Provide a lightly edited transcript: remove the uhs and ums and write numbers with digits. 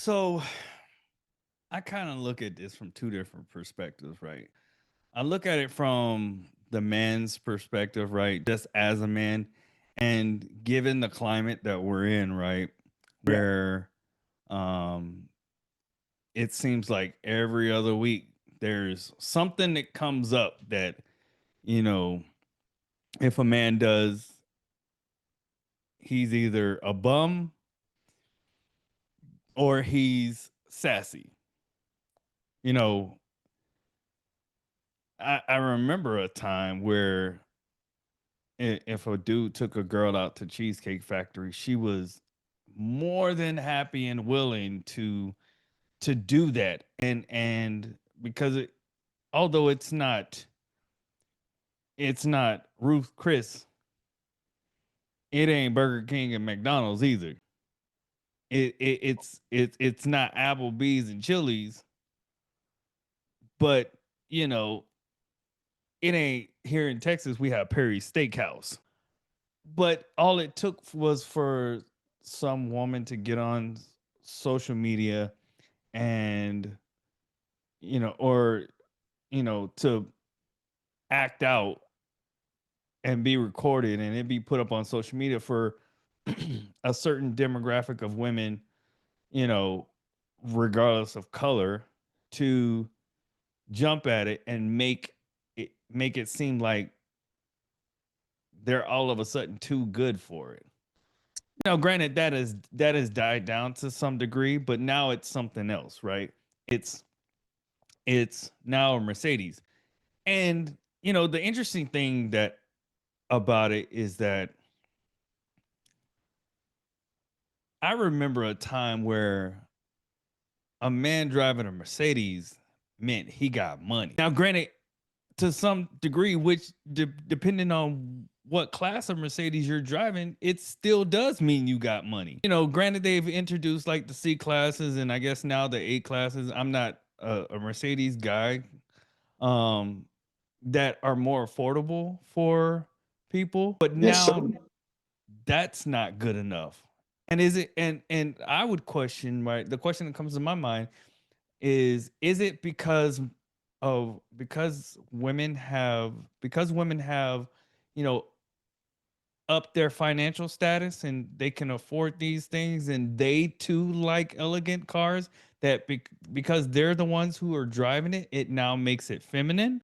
So I kind of look at this from two different perspectives, right? I look at it from the man's perspective, right? Just as a man, and given the climate that we're in, right? Yeah. Where um it seems like every other week there's something that comes up that, you know, if a man does, he's either a bum or he's sassy. You know, I remember a time where if a dude took a girl out to Cheesecake Factory, she was more than happy and willing to do that. And because although it's not Ruth Chris, it ain't Burger King and McDonald's either. It's not Applebee's and Chili's, but you know, it ain't here in Texas we have Perry's Steakhouse. But all it took was for some woman to get on social media and or to act out and be recorded and it be put up on social media for a certain demographic of women, you know, regardless of color, to jump at it and make it seem like they're all of a sudden too good for it. Now, granted, that has died down to some degree, but now it's something else, right? It's it's now a Mercedes. And the interesting thing that about it is that I remember a time where a man driving a Mercedes meant he got money. Now, granted, to some degree, which depending on what class of Mercedes you're driving, it still does mean you got money. Granted, they've introduced like the C classes and I guess now the A classes. I'm not a Mercedes guy. Um, that are more affordable for people, but Yes, sir. now that's not good enough. And is it and I would question, right? The question that comes to my mind is it because women have, you know, up their financial status and they can afford these things and they too like elegant cars that because they're the ones who are driving it, it now makes it feminine?